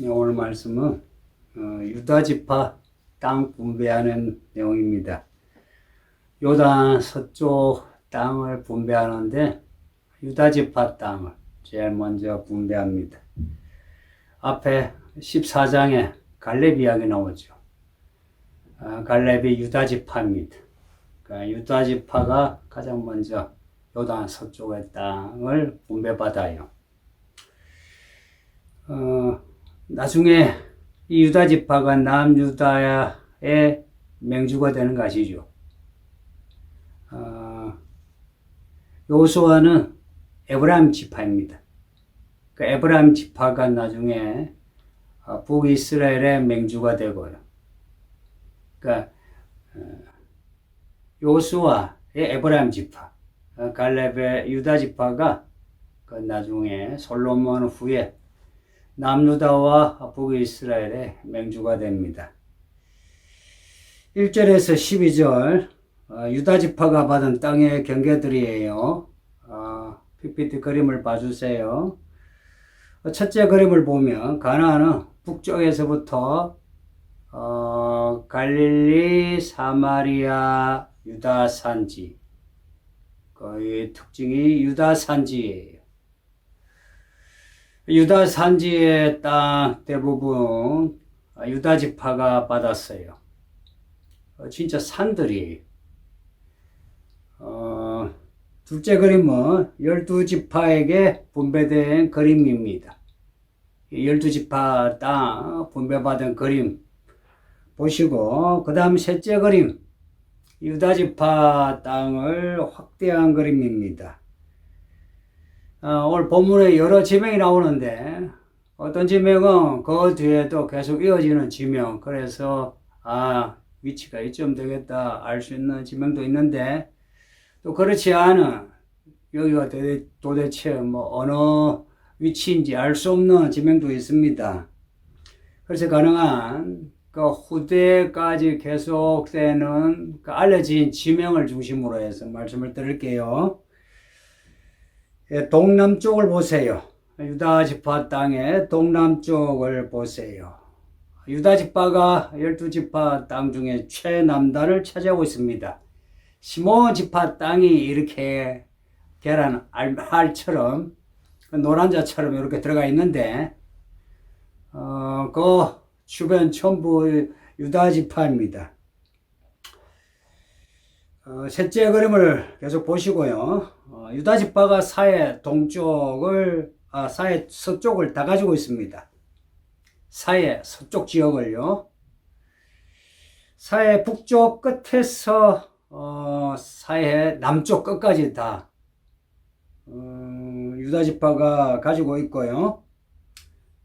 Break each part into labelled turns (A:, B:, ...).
A: 오늘 말씀은 유다지파 땅 분배하는 내용입니다. 요단 서쪽 땅을 분배하는데 유다지파 땅을 제일 먼저 분배합니다. 앞에 14장에 갈렙 이야기 나오죠. 갈렙이 유다지파입니다. 그러니까 유다지파가 가장 먼저 요단 서쪽의 땅을 분배받아요. 나중에 이 유다지파가 남유다의 맹주가 되는 것이죠. 요수아는 에브라임 지파입니다. 그 에브라임 지파가 나중에 북이스라엘의 맹주가 되고요. 그러니까 요수아의 에브라임 지파, 갈렙의 유다 지파가 그 나중에 솔로몬 후에 남유다와 북이스라엘의 맹주가 됩니다. 1절에서 12절 유다 지파가 받은 땅의 경계들이에요. PPT 그림을 봐주세요. 첫째 그림을 보면 가나안은 북쪽에서부터 갈릴리, 사마리아, 유다 산지, 그 특징이 유다 산지예요. 유다 산지의 땅 대부분 유다 지파가 받았어요. 진짜 산들이에요. 둘째 그림은 12지파에게 분배된 그림입니다. 12지파 땅 분배받은 그림 보시고, 그 다음 셋째 그림 유다지파 땅을 확대한 그림입니다. 오늘 본문에 여러 지명이 나오는데 어떤 지명은 그 뒤에도 계속 이어지는 지명, 그래서 위치가 이쯤 되겠다 알 수 있는 지명도 있는데, 또 그렇지 않은, 여기가 도대체 어느 위치인지 알 수 없는 지명도 있습니다. 그래서 가능한 그 후대까지 계속되는 그 알려진 지명을 중심으로 해서 말씀을 드릴게요. 동남쪽을 보세요. 유다지파 땅의 동남쪽을 보세요. 유다지파가 12지파 땅 중에 최남단을 차지하고 있습니다. 시몬 지파 땅이 이렇게 계란 알처럼 노란자처럼 이렇게 들어가 있는데 그 주변 전부 유다 지파입니다. 셋째 그림을 계속 보시고요. 유다 지파가 사해 동쪽을 사해 서쪽을 다 가지고 있습니다. 사해 서쪽 지역을요. 사해 북쪽 끝에서 사해 남쪽 끝까지 다 유다 지파가 가지고 있고요.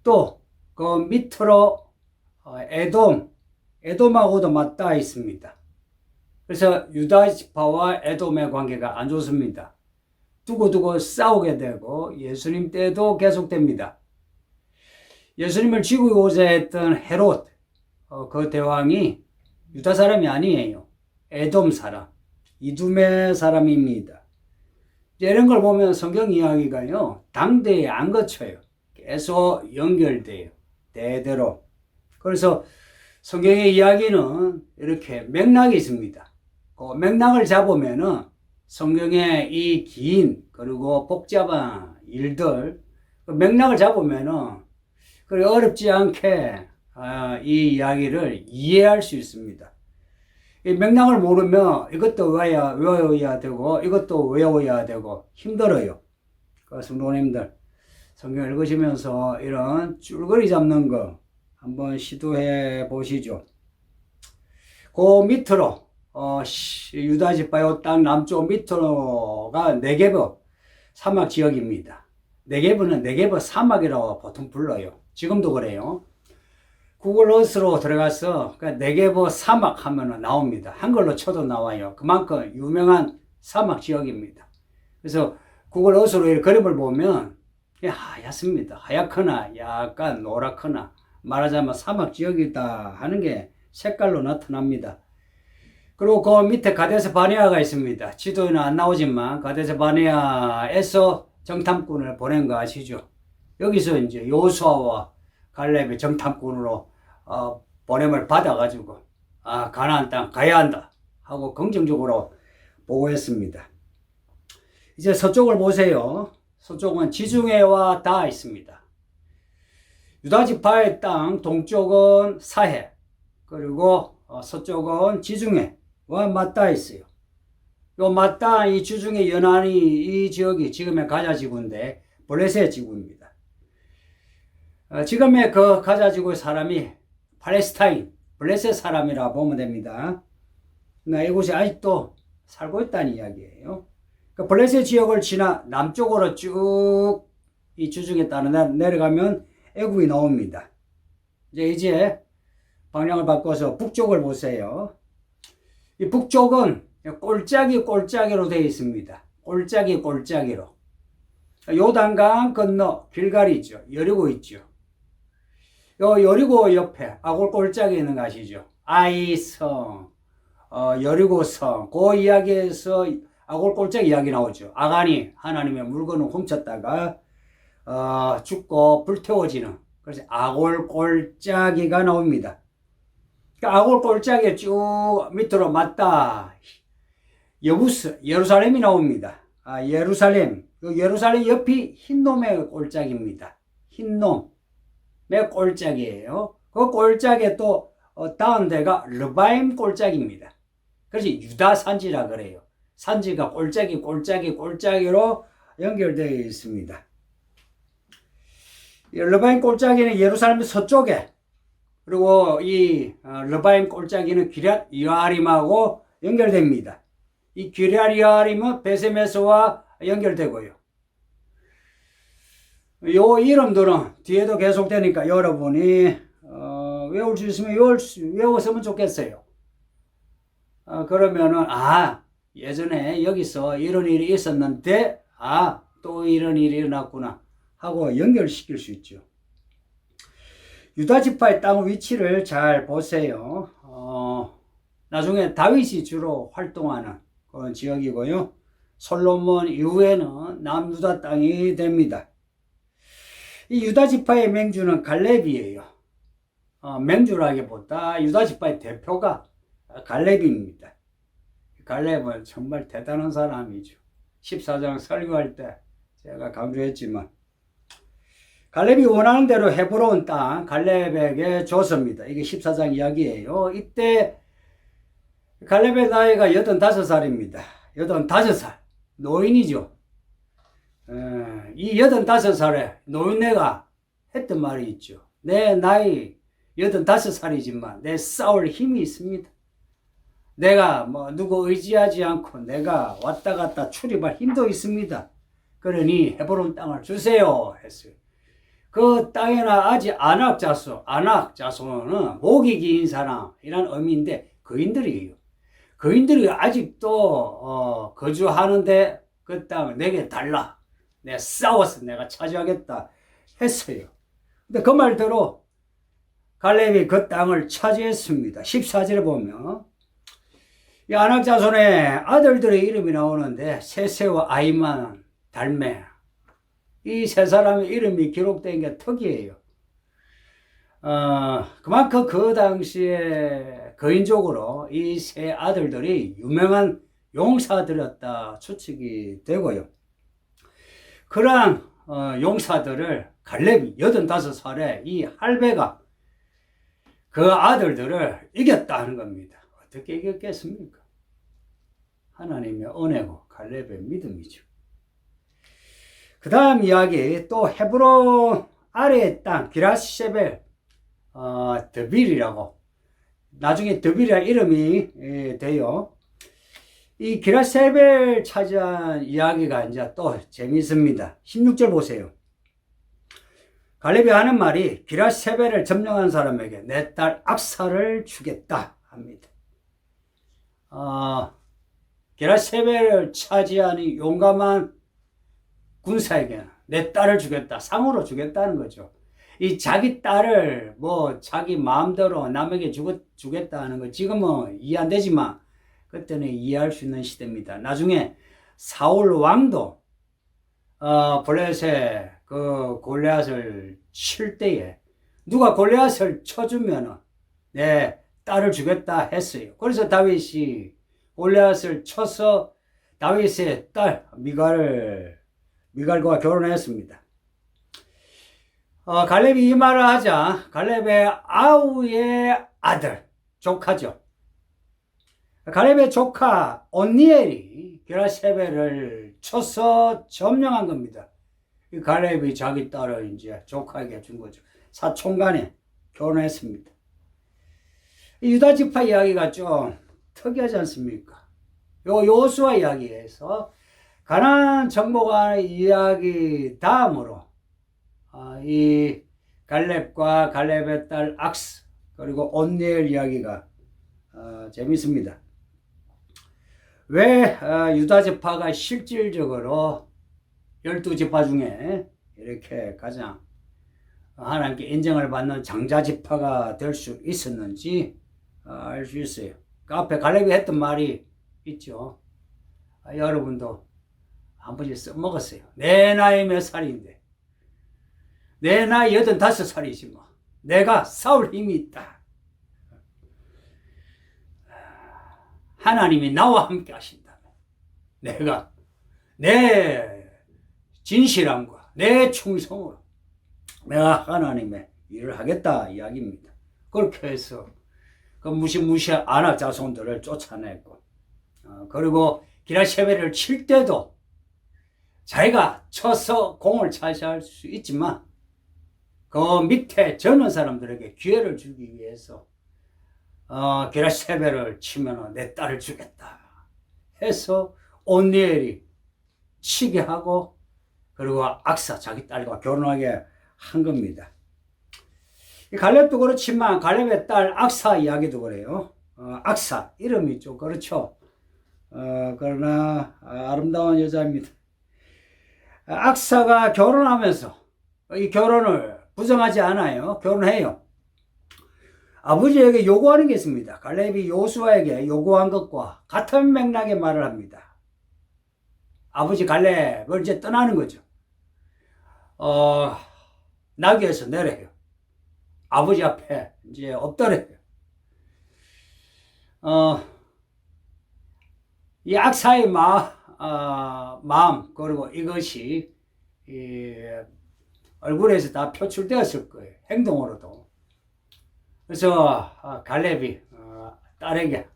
A: 또 그 밑으로 에돔하고도 맞닿아 있습니다. 그래서 유다 지파와 에돔의 관계가 안 좋습니다. 두고두고 싸우게 되고 예수님 때도 계속됩니다. 예수님을 죽이고자 했던 헤롯, 그 대왕이 유다 사람이 아니에요. 에돔 사람, 이두메 사람입니다. 이런 걸 보면 성경 이야기가요, 당대에 안 거쳐요. 계속 연결돼요. 대대로. 그래서 성경의 이야기는 이렇게 맥락이 있습니다. 그 맥락을 잡으면은 성경의 이 긴 그리고 복잡한 일들, 그 맥락을 잡으면은 그래 어렵지 않게 이 이야기를 이해할 수 있습니다. 이 맥락을 모르면 이것도 외워야 되고 이것도 외워야 되고 힘들어요. 그 성도님들 성경 읽으시면서 이런 줄거리 잡는 거 한번 시도해 보시죠. 그 밑으로 유다지파의 땅 남쪽 밑으로가 네게브 사막 지역입니다. 네게브는 네게브 사막이라고 보통 불러요. 지금도 그래요. 구글 어스로 들어가서 네게브 사막 하면 나옵니다. 한글로 쳐도 나와요. 그만큼 유명한 사막 지역입니다. 그래서 구글 어스로 이 그림을 보면 하얗습니다. 하얗거나 약간 노랗거나 말하자면 사막 지역이다 하는 게 색깔로 나타납니다. 그리고 그 밑에 가데스 바네아가 있습니다. 지도에는 안 나오지만 가데스 바네아에서 정탐꾼을 보낸 거 아시죠? 여기서 이제 요수아와 갈렙의 정탐꾼으로 보냄을 받아가지고 가나안 땅 가야 한다 하고 긍정적으로 보고했습니다. 이제 서쪽을 보세요. 서쪽은 지중해와 닿아 있습니다. 유다지파의 땅 동쪽은 사해, 그리고 서쪽은 지중해와 맞닿아 있어요. 요 맞닿아 이 지중해 연안이 이 지역이 지금의 가자 지구인데 블레셋 지구입니다. 지금의 그 가자 지구의 사람이 팔레스타인, 블레셋 사람이라 보면 됩니다. 이곳이 아직도 살고 있다는 이야기예요. 그 블레셋 지역을 지나 남쪽으로 쭉 이 지중해 따라 내려가면 애굽이 나옵니다. 이제 방향을 바꿔서 북쪽을 보세요. 이 북쪽은 꼴짜기로 되어 있습니다. 꼴짜기로. 요단강 건너 길갈이 있죠. 여리고 있죠. 요 여리고 옆에 아골 꼴짜기 있는 거 아시죠? 아이성, 여리고성, 그 이야기에서 아골 꼴짜기 이야기 나오죠. 아간이 하나님의 물건을 훔쳤다가 죽고 불태워지는, 그래서 아골 꼴짜기가 나옵니다. 그러니까 아골 꼴짜기 쭉 밑으로 맞다 여부스 예루살렘이 나옵니다. 예루살렘 옆이 흰놈의 꼴짝입니다. 흰놈의 꼴짝이에요. 그 꼴짝에 또 다음 데가 르바임 꼴짝입니다. 그래서 유다 산지라 그래요. 산지가 꼴짜기로 연결되어 있습니다. 르바임 꼴짜기는 예루살렘 서쪽에, 그리고 이 르바임 꼴짜기는 기럇 여아림하고 연결됩니다. 이 기럇 여아림은 베세메스와 연결되고요. 요 이름들은 뒤에도 계속되니까 여러분이 외울 수 있으면 외웠으면 좋겠어요. 그러면은 예전에 여기서 이런 일이 있었는데 또 이런 일이 일어났구나 하고 연결시킬 수 있죠. 유다 지파의 땅 위치를 잘 보세요. 나중에 다윗이 주로 활동하는 그런 지역이고요. 솔로몬 이후에는 남유다 땅이 됩니다. 이 유다 지파의 맹주는 갈렙이에요. 맹주라기보다 유다 지파의 대표가 갈렙입니다. 갈렙은 정말 대단한 사람이죠. 14장 설교할 때 제가 강조했지만 갈렙이 원하는 대로 헤브론 땅 갈렙에게 줬습니다. 이게 14장 이야기예요. 이때 갈렙의 나이가 85살입니다. 85살. 노인이죠. 이 85살에 노인네가 했던 말이 있죠. 내 나이 85살이지만 내 싸울 힘이 있습니다. 내가 누구 의지하지 않고 내가 왔다 갔다 출입할 힘도 있습니다. 그러니 헤브론 땅을 주세요 했어요. 그 땅에나 아직 안악 자손은 목이 긴 사람이란 의미인데 거인들이에요. 거인들이 아직도 거주하는데 그 땅을 내게 달라. 내가 싸워서 내가 차지하겠다 했어요. 근데 그 말대로 갈렙이 그 땅을 차지했습니다. 14절에 보면 이 안악 자손의 아들들의 이름이 나오는데 세세와 아이만, 달메, 이 세 사람의 이름이 기록된 게 특이해요. 그만큼 그 당시에 거인적으로 이 세 아들들이 유명한 용사들이었다 추측이 되고요. 그러한 용사들을 갈렙이 85살에 이 할배가 그 아들들을 이겼다는 겁니다. 어떻게 이겼겠습니까? 하나님의 은혜고 갈렙의 믿음이죠. 그 다음 이야기 또 헤브론 아래의 땅 기라세벨 드빌이라고 나중에 드빌이라는 이름이 돼요. 이 기라세벨 차지한 이야기가 이제 또 재미있습니다. 16절 보세요. 갈렙이 하는 말이 기라세벨을 점령한 사람에게 내 딸 악사를 주겠다 합니다. 기라세벨을 차지한 이 용감한 군사에게 내 딸을 주겠다, 상으로 주겠다는 거죠. 이 자기 딸을 자기 마음대로 남에게 주겠다 하는 거 지금은 이해 안 되지만 그때는 이해할 수 있는 시대입니다. 나중에 사울 왕도 블레셋 그 골리앗을 칠 때에 누가 골리앗을 쳐주면은 내 딸을 주겠다 했어요. 그래서 다윗이 골리앗을 쳐서 다윗의 딸 미갈과 결혼했습니다. 갈렙이 이 말을 하자 갈렙의 아우의 아들 조카죠. 갈렙의 조카 온니엘이 게라세벨을 쳐서 점령한 겁니다. 이 갈렙이 자기 딸을 이제 조카에게 준 거죠. 사촌간에 결혼했습니다. 이 유다 지파 이야기가 좀 특이하지 않습니까? 여호수아 이야기에서 가나안 정복한 이야기 다음으로 이 갈렙과 갈렙의 딸 악스 그리고 온니엘 이야기가 재밌습니다. 왜 유다 지파가 실질적으로 12지파 중에 이렇게 가장 하나님께 인정을 받는 장자 지파가 될 수 있었는지 알 수 있어요. 그 앞에 갈렙이 했던 말이 있죠. 여러분도 한 번씩 써먹었어요. 내 나이 몇 살인데 내 나이 85살이지 뭐 내가 싸울 힘이 있다. 하나님이 나와 함께 하신다면 내가 내 진실함과 내 충성으로 내가 하나님의 일을 하겠다 이야기입니다. 그렇게 해서 그 무시무시한 아낙 자손들을 쫓아냈고 그리고 기라세벨을 칠 때도 자기가 쳐서 공을 차지할 수 있지만 그 밑에 젊은 사람들에게 기회를 주기 위해서 기라세벨을 치면 내 딸을 주겠다 해서 온니엘이 치게 하고 그리고 악사 자기 딸과 결혼하게 한 겁니다. 갈렙도 그렇지만 갈렙의 딸 악사 이야기도 그래요. 악사 이름이 좀 그렇죠. 그러나 아름다운 여자입니다. 악사가 결혼하면서 이 결혼을 부정하지 않아요. 결혼해요. 아버지에게 요구하는 게 있습니다. 갈렙이 여호수아에게 요구한 것과 같은 맥락의 말을 합니다. 아버지 갈렙을 이제 떠나는 거죠. 나귀에서 내려요. 아버지 앞에 이제 엎드려요. 이 악사의 마음 그리고 이것이 얼굴에서 다 표출되었을 거예요. 행동으로도. 그래서 갈렙이 딸에게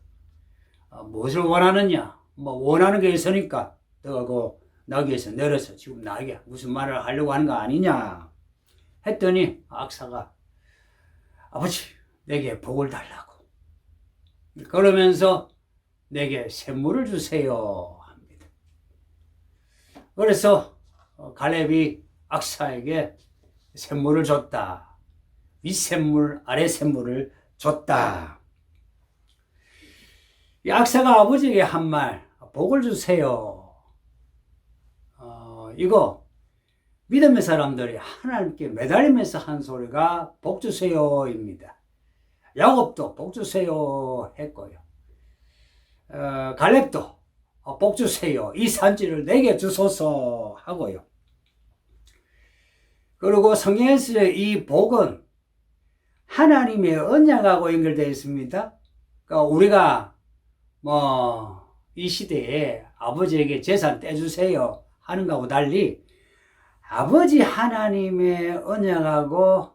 A: 무엇을 원하느냐 뭐 원하는 게 있으니까 너가 그 나귀에서 내려서 지금 나에게 무슨 말을 하려고 하는 거 아니냐 했더니 악사가 아버지 내게 복을 달라고 그러면서 내게 샘물을 주세요 합니다. 그래서 갈렙이 악사에게 샘물을 줬다. 윗샘물 아랫샘물을 줬다. 이 악사가 아버지에게 한 말 복을 주세요. 이거 믿음의 사람들이 하나님께 매달리면서 한 소리가 복 주세요입니다. 야곱도 복 주세요 했고요. 갈렙도 복 주세요. 이 산지를 내게 주소서 하고요. 그리고 성경에서 이 복은 하나님의 언약하고 연결되어 있습니다. 그러니까 우리가 이 시대에 아버지에게 재산 떼주세요 하는 거하고 달리 아버지 하나님의 언약하고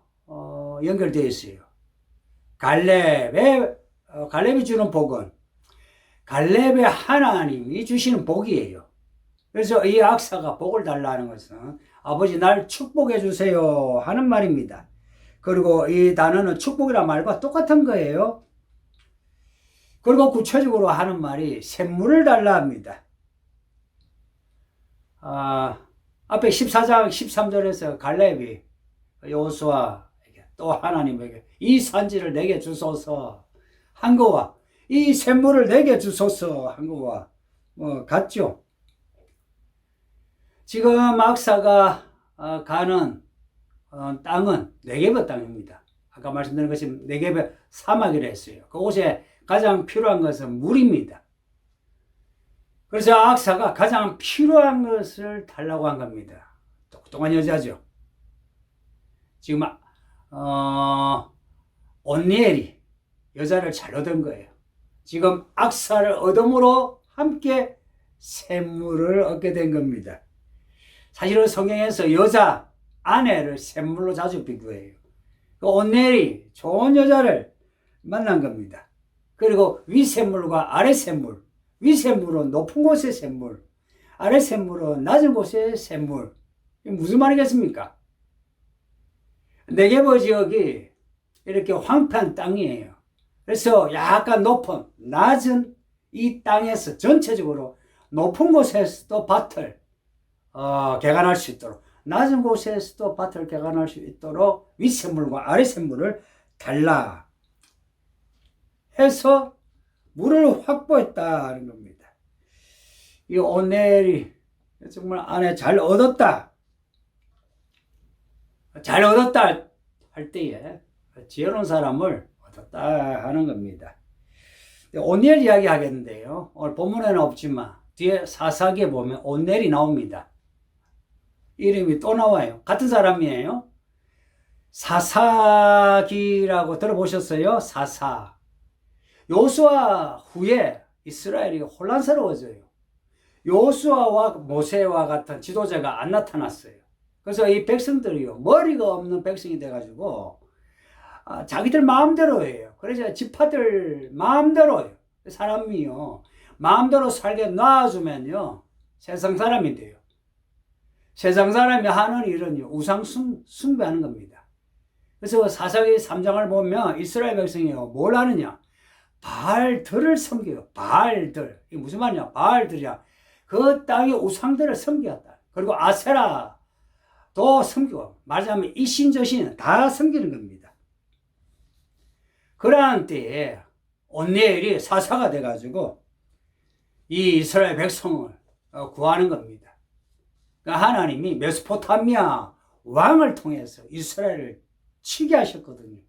A: 연결되어 있어요. 갈렙이 주는 복은 갈렙의 하나님이 주시는 복이에요. 그래서 이 악사가 복을 달라는 것은 아버지 날 축복해 주세요 하는 말입니다. 그리고 이 단어는 축복이란 말과 똑같은 거예요. 그리고 구체적으로 하는 말이 샘물을 달라 합니다. 앞에 14장 13절에서 갈렙이 여호수아에게 또 하나님에게 이 산지를 내게 주소서 한 거와 이 샘물을 내게 주소서 한 거와 같죠. 지금 악사가 가는 땅은 네게브 땅입니다. 아까 말씀드린 것이 네게브 사막이라 했어요. 그곳에 가장 필요한 것은 물입니다. 그래서 악사가 가장 필요한 것을 달라고 한 겁니다. 똑똑한 여자죠. 지금 온니엘이 여자를 잘 얻은 거예요. 지금 악사를 얻음으로 함께 샘물을 얻게 된 겁니다. 사실은 성경에서 여자, 아내를 샘물로 자주 비교해요. 그 온니엘이 좋은 여자를 만난 겁니다. 그리고 위샘물과 아래샘물, 위샘물은 높은 곳의 샘물, 아래샘물은 낮은 곳의 샘물. 이게 무슨 말이겠습니까? 네게버 지역이 이렇게 황폐한 땅이에요. 그래서 약간 높은, 낮은 이 땅에서 전체적으로 높은 곳에서도 밭을 개간할 수 있도록, 낮은 곳에서도 밭을 개간할 수 있도록 윗샘물과 아래샘물을 달라 해서 물을 확보했다는 겁니다. 이 온니엘이 정말 아내 잘 얻었다. 잘 얻었다 할 때에 지혜로운 사람을 얻었다 하는 겁니다. 온니엘 이야기 하겠는데요. 오늘 본문에는 없지만 뒤에 사사기에 보면 온니엘이 나옵니다. 이름이 또 나와요. 같은 사람이에요. 사사기라고 들어보셨어요? 사사. 요수아 후에 이스라엘이 혼란스러워져요. 요수아와 모세와 같은 지도자가 안 나타났어요. 그래서 이 백성들이요, 머리가 없는 백성이 돼가지고 자기들 마음대로 해요. 그래서 지파들 마음대로 해요. 사람이요, 마음대로 살게 놔주면요 세상 사람이 돼요. 세상 사람이 하는 일은 우상 숭배하는 겁니다. 그래서 사사기 3장을 보면 이스라엘 백성이요 뭘 하느냐, 바알들을 섬겨요. 바알들. 이게 무슨 말이냐, 바알들이야 그 땅의 우상들을 섬겼다. 그리고 아세라도 섬기고, 말하자면 이신저신 다 섬기는 겁니다. 그러한 때에 온니엘이 사사가 돼가지고 이 이스라엘 백성을 구하는 겁니다. 그러니까 하나님이 메소포타미아 왕을 통해서 이스라엘을 치게 하셨거든요.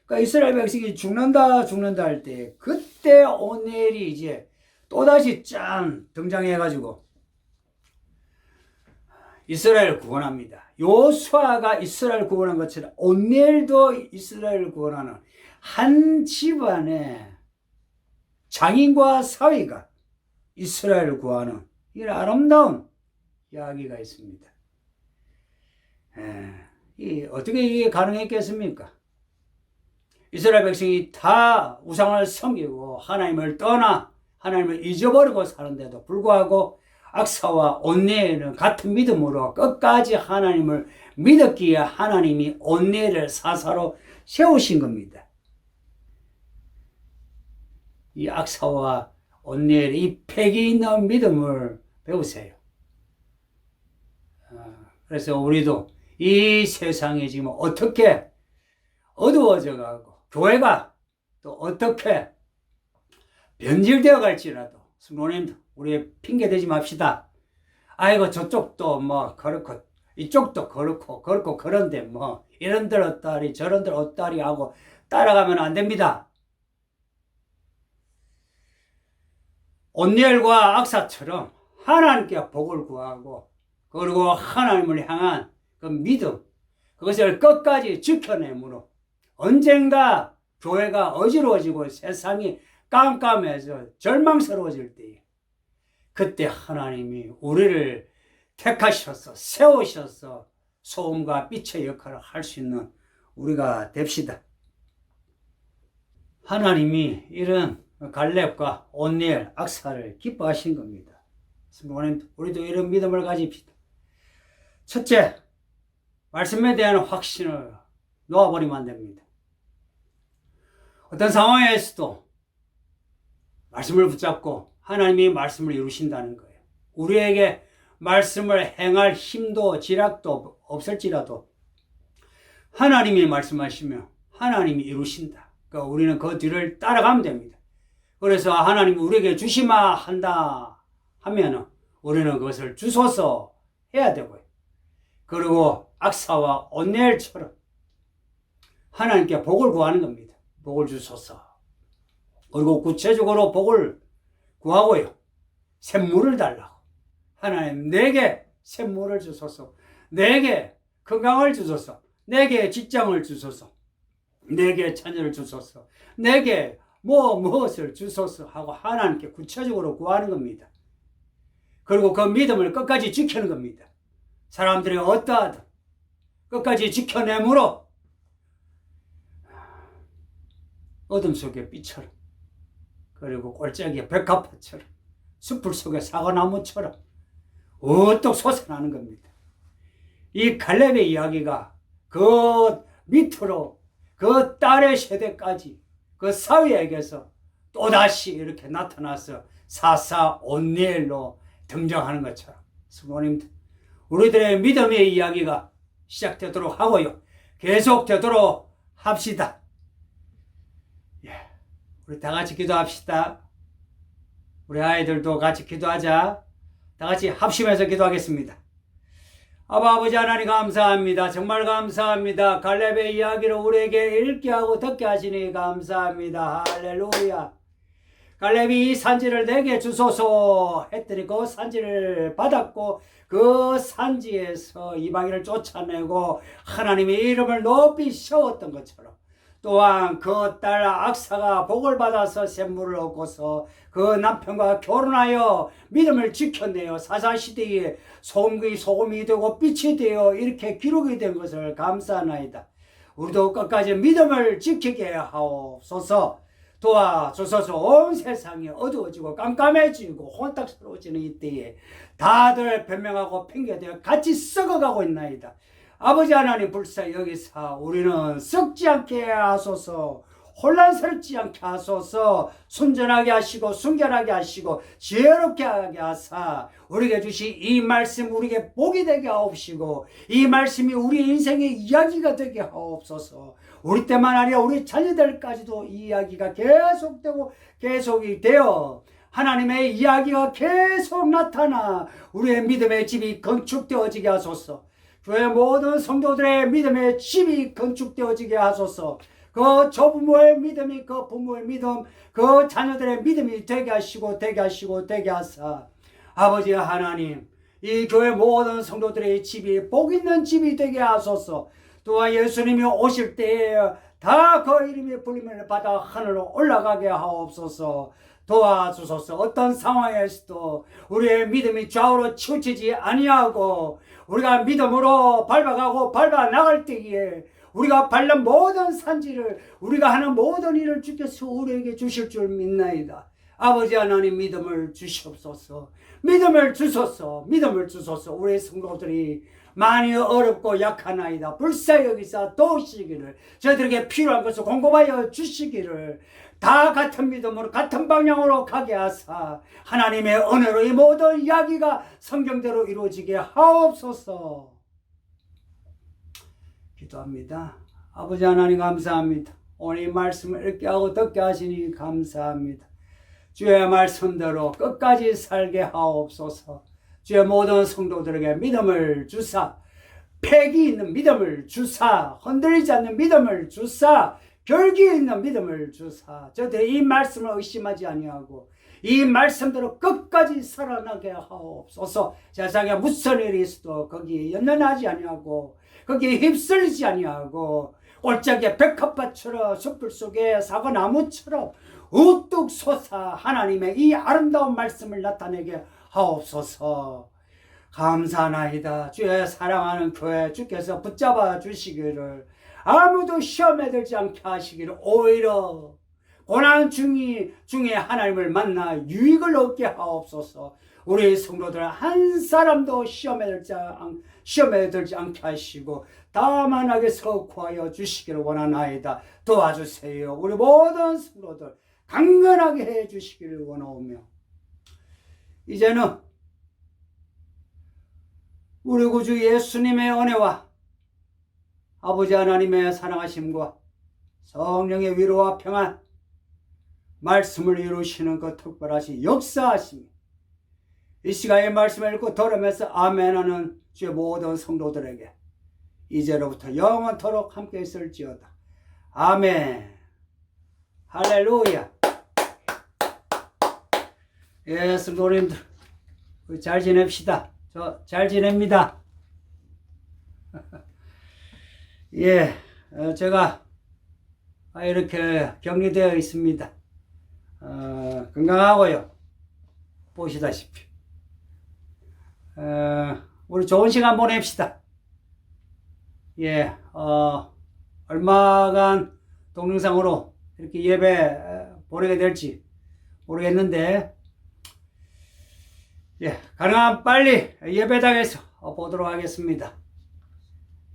A: 그러니까 이스라엘 백성이 죽는다 할 때, 그때 온니엘이 이제 또다시 짠 등장해가지고 이스라엘을 구원합니다. 요수아가 이스라엘을 구원한 것처럼 온니엘도 이스라엘을 구원하는 한 집안의 장인과 사위가 이스라엘을 구하는 이런 아름다운 이야기가 있습니다. 어떻게 이게 가능했겠습니까? 이스라엘 백성이 다 우상을 섬기고 하나님을 떠나 하나님을 잊어버리고 사는데도 불구하고 악사와 온니엘은 같은 믿음으로 끝까지 하나님을 믿었기에 하나님이 온니엘을 사사로 세우신 겁니다. 이 악사와 온니엘의 이 패기 있는 믿음을 배우세요. 그래서 우리도 이 세상에 지금 어떻게 어두워져 가고 교회가 또 어떻게 변질되어 갈지라도 성도님도 우리 핑계 대지 맙시다. 아이고 저쪽도 뭐 그렇고 이쪽도 그렇고 그런데 뭐 이런들 어따리 저런들 어따리 하고 따라가면 안 됩니다. 온니엘과 악사처럼 하나님께 복을 구하고 그리고 하나님을 향한 그 믿음, 그것을 끝까지 지켜내므로 언젠가 교회가 어지러워지고 세상이 깜깜해져 절망스러워질 때, 그때 하나님이 우리를 택하셔서 세우셔서 소음과 빛의 역할을 할 수 있는 우리가 됩시다. 하나님이 이런 갈렙과 온니엘, 악사를 기뻐하신 겁니다. 우리도 이런 믿음을 가집시다. 첫째, 말씀에 대한 확신을 놓아버리면 안 됩니다. 어떤 상황에서도 말씀을 붙잡고 하나님이 말씀을 이루신다는 거예요. 우리에게 말씀을 행할 힘도 지략도 없을지라도 하나님이 말씀하시며 하나님이 이루신다. 그러니까 우리는 그 뒤를 따라가면 됩니다. 그래서 하나님이 우리에게 주시마 한다 하면 우리는 그것을 주소서 해야 되고요. 그리고 악사와 온니엘처럼 하나님께 복을 구하는 겁니다. 복을 주소서. 그리고 구체적으로 복을 구하고요. 샘물을 달라고. 하나님 내게 샘물을 주소서. 내게 건강을 주소서. 내게 직장을 주소서. 내게 자녀를 주소서. 내게 무엇을 주소서 하고 하나님께 구체적으로 구하는 겁니다. 그리고 그 믿음을 끝까지 지키는 겁니다. 사람들이 어떠하든 끝까지 지켜내므로 어둠 속의 빛처럼, 그리고 골짜기의 백합화처럼, 숲을 속의 사과나무처럼 우뚝 솟아나는 겁니다. 이 갈렙의 이야기가 그 밑으로 그 딸의 세대까지 그 사위에게서 또다시 이렇게 나타나서 사사 온니엘로 등장하는 것처럼, 성도님들, 우리들의 믿음의 이야기가 시작되도록 하고요, 계속되도록 합시다. 우리 다 같이 기도합시다. 우리 아이들도 같이 기도하자. 다 같이 합심해서 기도하겠습니다. 아버지 하나님 감사합니다. 정말 감사합니다. 갈렙의 이야기를 우리에게 읽게 하고 듣게 하시니 감사합니다. 할렐루야. 갈렙이 이 산지를 내게 주소서 했더니 그 산지를 받았고, 그 산지에서 이방인을 쫓아내고 하나님의 이름을 높이 세웠던 것처럼, 또한 그 딸 악사가 복을 받아서 샘물을 얻고서 그 남편과 결혼하여 믿음을 지켰네요. 사사시대에 소금이 되고 빛이 되어 이렇게 기록이 된 것을 감사하나이다. 우리도 끝까지 믿음을 지키게 하옵소서. 도와주소서. 온 세상이 어두워지고 깜깜해지고 혼탁스러워지는 이때에 다들 변명하고 핑계대어 같이 썩어가고 있나이다. 아버지 하나님 불쌍히 여기사 우리는 썩지 않게 하소서. 혼란스럽지 않게 하소서. 순전하게 하시고 순결하게 하시고 지혜롭게 하게 하사 우리에게 주신 이 말씀 우리에게 복이 되게 하옵시고, 이 말씀이 우리 인생의 이야기가 되게 하옵소서. 우리 때만 아니라 우리 자녀들까지도 이 이야기가 계속되고 계속이 되어 하나님의 이야기가 계속 나타나 우리의 믿음의 집이 건축되어지게 하소서. 교회 모든 성도들의 믿음의 집이 건축되어지게 하소서. 그 조부모의 믿음이 그 부모의 믿음, 그 자녀들의 믿음이 되게 하시고 되게 하시고 되게 하사 아버지 하나님, 이 교회 모든 성도들의 집이 복 있는 집이 되게 하소서. 또한 예수님이 오실 때에 다 그 이름의 불림을 받아 하늘로 올라가게 하옵소서. 도와주소서. 어떤 상황에서도 우리의 믿음이 좌우로 치우치지 아니하고 우리가 믿음으로 밟아가고 밟아 나갈 때에 우리가 밟는 모든 산지를, 우리가 하는 모든 일을 주께서 우리에게 주실 줄 믿나이다. 아버지 하나님 믿음을 주시옵소서. 믿음을 주소서. 믿음을 주소서. 우리 성도들이 많이 어렵고 약하나이다. 불쌍히 여기사 도우시기를, 저희들에게 필요한 것을 공급하여 주시기를, 다 같은 믿음으로 같은 방향으로 가게 하사 하나님의 은혜로 이 모든 이야기가 성경대로 이루어지게 하옵소서. 기도합니다. 아버지 하나님 감사합니다. 오늘 이 말씀을 읽게 하고 듣게 하시니 감사합니다. 주의 말씀대로 끝까지 살게 하옵소서. 주의 모든 성도들에게 믿음을 주사, 패기 있는 믿음을 주사, 흔들리지 않는 믿음을 주사, 결기 있는 믿음을 주사, 저들이 이 말씀을 의심하지 아니하고 이 말씀대로 끝까지 살아나게 하옵소서. 세상에 무슨 일이 있어도 거기에 연연하지 아니하고 거기에 휩쓸리지 아니하고 골짜기의 백합밭처럼 숲을 속에 사과나무처럼 우뚝 솟아 하나님의 이 아름다운 말씀을 나타내게 하옵소서. 감사하나이다. 주의 사랑하는 교회 주께서 붙잡아 주시기를, 아무도 시험에 들지 않게 하시기를, 오히려 고난 중에 하나님을 만나 유익을 얻게 하옵소서. 우리 성도들 한 사람도 시험에 들지 않게 하시고 다만하게서 구하여 주시기를 원하나이다. 도와주세요. 우리 모든 성도들 강건하게 해 주시기를 원하오며, 이제는 우리 구주 예수님의 은혜와 아버지 하나님의 사랑하심과 성령의 위로와 평안, 말씀을 이루시는 그 특별하신 역사하심이 이 시간에 말씀을 읽고 들으면서 아멘하는 주의 모든 성도들에게 이제로부터 영원토록 함께 있을지어다. 아멘. 할렐루야. 예, 성도님들 잘 지냅시다. 저 잘 지냅니다. 예, 제가 이렇게 격리되어 있습니다. 건강하고요. 보시다시피. 우리 좋은 시간 보냅시다. 예, 얼마간 동영상으로 이렇게 예배 보내게 될지 모르겠는데, 예, 가능한 빨리 예배당에서 보도록 하겠습니다.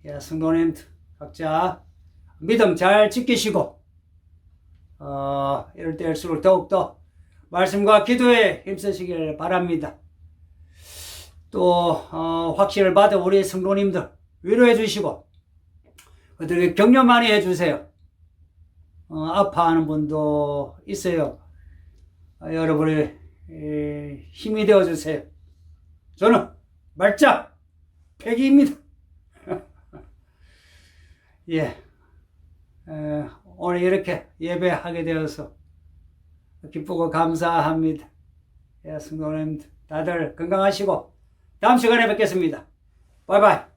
A: 예, 성도님들 각자 믿음 잘 지키시고, 이럴 때일수록 더욱더 말씀과 기도에 힘쓰시길 바랍니다. 또 확신을 받은 우리 성도님들 위로해 주시고 그들에게 격려 많이 해주세요. 아파하는 분도 있어요. 여러분의 힘이 되어주세요. 저는 말짝 패기입니다. 예, 오늘 이렇게 예배하게 되어서 기쁘고 감사합니다. 예, 성도님들 다들 건강하시고 다음 시간에 뵙겠습니다. 바이바이.